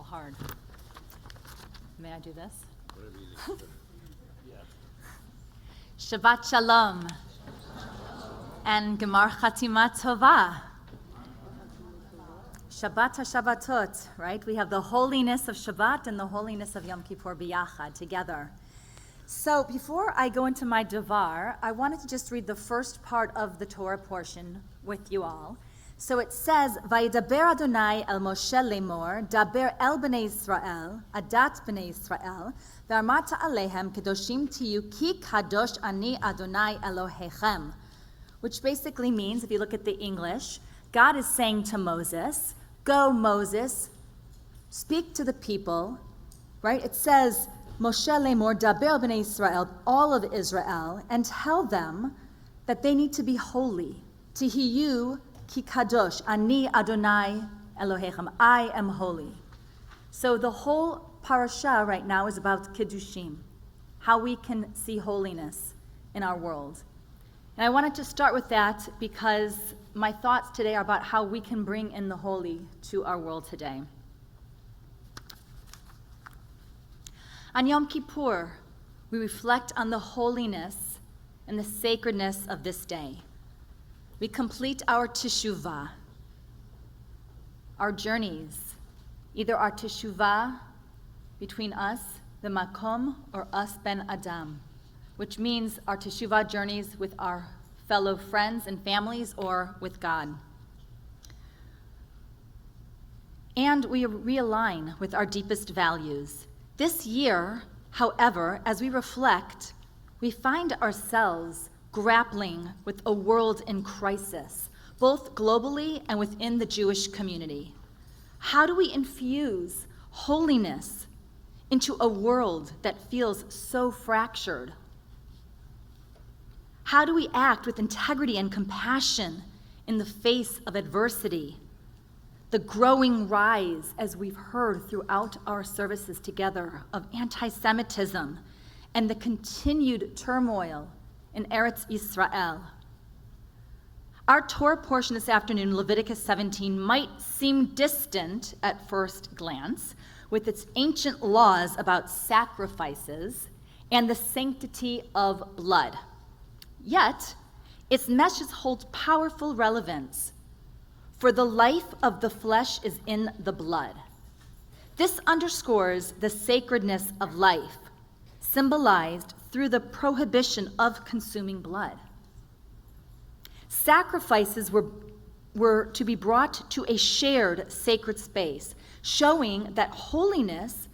hard. May I do this? Shabbat Shalom and Gemar Chatima Tova. Shabbat HaShabbatot, right? We have the holiness of Shabbat and the holiness of Yom Kippur biyachad together. So before I go into my Devar, I wanted to just read the first part of the Torah portion with you all. So it says, Vayidaber Adonai el Moshe lemor, daber el bnei Yisrael, adat bnei Yisrael, v'armata alehem kedoshim tiyu ki kadosh ani Adonai Elohechem. Which basically means, if you look at the English, God is saying to Moses, go Moses, speak to the people, right? It says, Moshe lemor, daber bnei Yisrael, all of Israel, and tell them that they need to be holy. Tihiyu Ki kadosh, ani Adonai Elohechem, I am holy. So the whole parasha right now is about kiddushim, how we can see holiness in our world. And I wanted to start with that because my thoughts today are about how we can bring in the holy to our world today. On Yom Kippur, we reflect on the holiness and the sacredness of this day. We complete our teshuvah, our journeys, either our teshuvah between us, the makom, or us ben Adam, which means our teshuvah journeys with our fellow friends and families or with God. And we realign with our deepest values. This year, however, as we reflect, we find ourselves grappling with a world in crisis, both globally and within the Jewish community. How do we infuse holiness into a world that feels so fractured? How do we act with integrity and compassion in the face of adversity? The growing rise, as we've heard throughout our services together, of anti-Semitism and the continued turmoil in Eretz Yisrael. Our Torah portion this afternoon, Leviticus 17, might seem distant at first glance with its ancient laws about sacrifices and the sanctity of blood. Yet, its message holds powerful relevance, for the life of the flesh is in the blood. This underscores the sacredness of life, symbolized through the prohibition of consuming blood. Sacrifices were to be brought to a shared sacred space, showing that holiness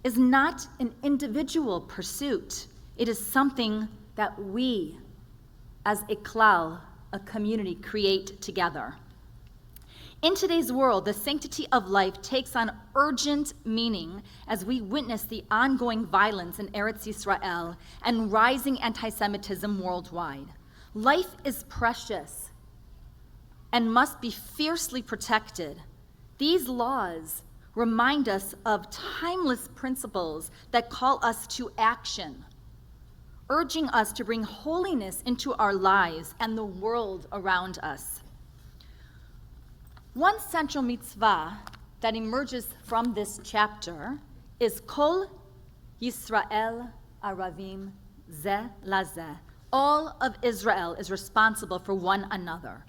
is not an individual pursuit. It is something that we, as a klal, a community, create together. In today's world, the sanctity of life takes on urgent meaning as we witness the ongoing violence in Eretz Yisrael and rising anti-Semitism worldwide. Life is precious and must be fiercely protected. These laws remind us of timeless principles that call us to action, urging us to bring holiness into our lives and the world around us. One central mitzvah that emerges from this chapter is Kol Yisrael Aravim Zeh Lazeh. All of Israel is responsible for one another.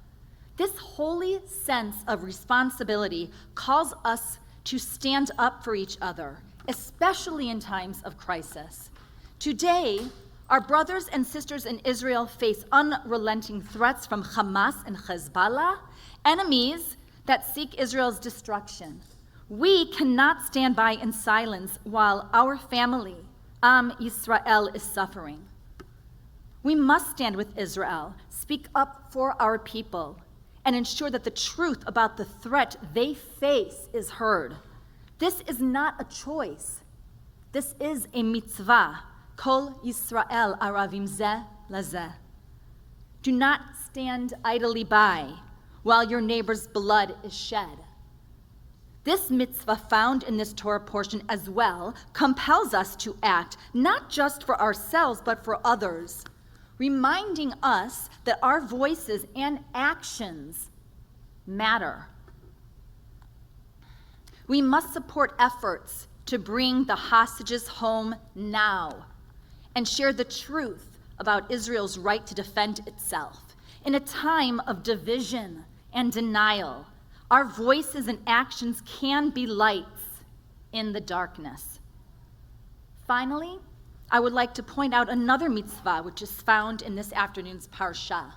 This holy sense of responsibility calls us to stand up for each other, especially in times of crisis. Today, our brothers and sisters in Israel face unrelenting threats from Hamas and Hezbollah, enemies that seek Israel's destruction. We cannot stand by in silence while our family, Am Yisrael, is suffering. We must stand with Israel, speak up for our people, and ensure that the truth about the threat they face is heard. This is not a choice. This is a mitzvah. Kol Yisrael Aravim Zeh Lazeh. Do not stand idly by while your neighbor's blood is shed. This mitzvah found in this Torah portion as well compels us to act, not just for ourselves, but for others, reminding us that our voices and actions matter. We must support efforts to bring the hostages home now and share the truth about Israel's right to defend itself. In a time of division and denial, our voices and actions can be lights in the darkness. Finally, I would like to point out another mitzvah which is found in this afternoon's parsha.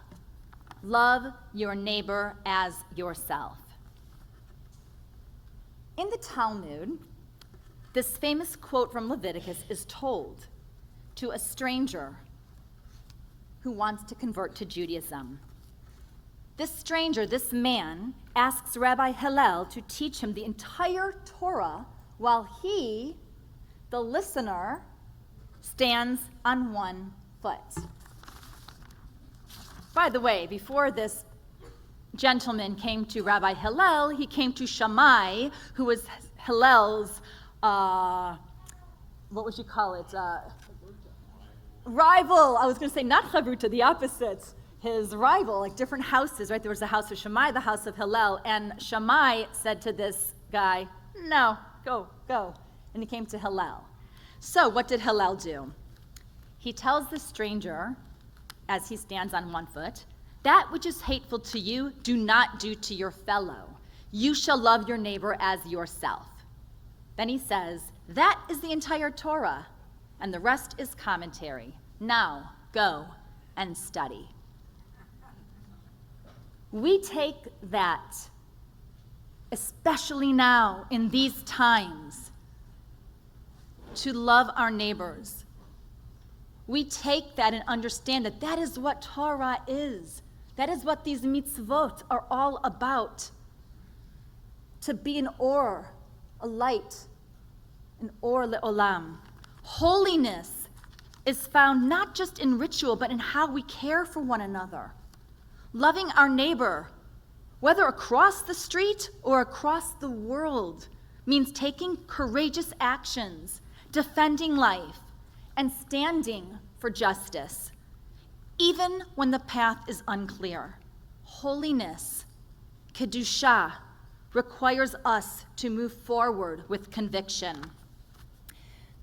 Love your neighbor as yourself. In the Talmud, this famous quote from Leviticus is told to a stranger who wants to convert to Judaism. This stranger, this man, asks Rabbi Hillel to teach him the entire Torah while he, the listener, stands on one foot. By the way, before this gentleman came to Rabbi Hillel, he came to Shammai, who was Hillel's, what would you call it? Rival. I was going to say not Chavruta, the opposite. His rival, like different houses, right? There was the house of Shammai, the house of Hillel, and Shammai said to this guy, no, go. And he came to Hillel. So what did Hillel do? He tells the stranger, as he stands on one foot, that which is hateful to you, do not do to your fellow. You shall love your neighbor as yourself. Then he says, that is the entire Torah, and the rest is commentary. Now, go and study. We take that, especially now in these times, to love our neighbors. We take that and understand that that is what Torah is. That is what these mitzvot are all about. To be an or, a light, an or le'olam. Holiness is found not just in ritual, but in how we care for one another. Loving our neighbor, whether across the street or across the world, means taking courageous actions, defending life, and standing for justice, even when the path is unclear. Holiness, kedusha, requires us to move forward with conviction.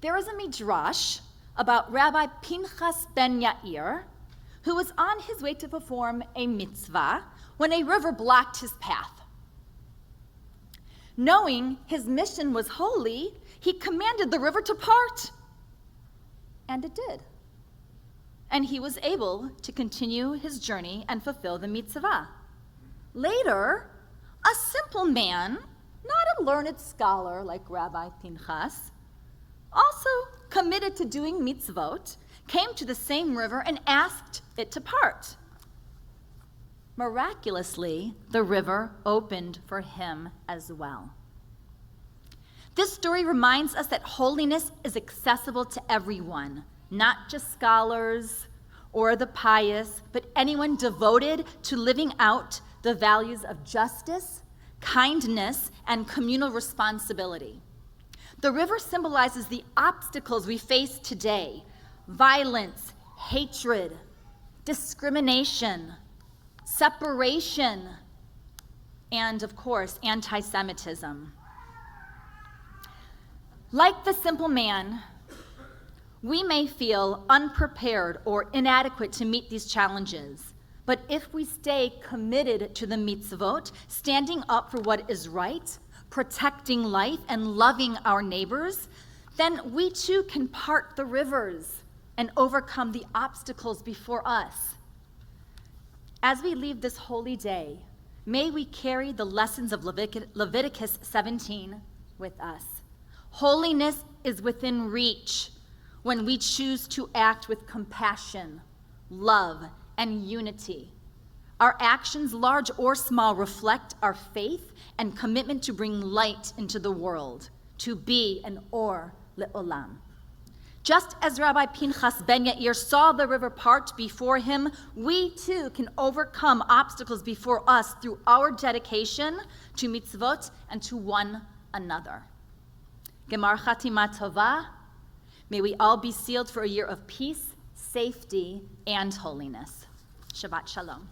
There is a midrash about Rabbi Pinchas ben Yair, who was on his way to perform a mitzvah when a river blocked his path. Knowing his mission was holy, he commanded the river to part. And it did. And he was able to continue his journey and fulfill the mitzvah. Later, a simple man, not a learned scholar like Rabbi Pinchas, also committed to doing mitzvot, came to the same river and asked it to part. Miraculously, the river opened for him as well. This story reminds us that holiness is accessible to everyone, not just scholars or the pious, but anyone devoted to living out the values of justice, kindness, and communal responsibility. The river symbolizes the obstacles we face today: violence, hatred, discrimination, separation, and of course, anti-Semitism. Like the simple man, we may feel unprepared or inadequate to meet these challenges, but if we stay committed to the mitzvot, standing up for what is right, protecting life, and loving our neighbors, then we too can part the rivers and overcome the obstacles before us. As we leave this holy day, may we carry the lessons of Leviticus 17 with us. Holiness is within reach when we choose to act with compassion, love, and unity. Our actions, large or small, reflect our faith and commitment to bring light into the world, to be an or le'olam. Just as Rabbi Pinchas ben Yair saw the river part before him, we too can overcome obstacles before us through our dedication to mitzvot and to one another. Gemar Chatima Tova, may we all be sealed for a year of peace, safety, and holiness. Shabbat Shalom.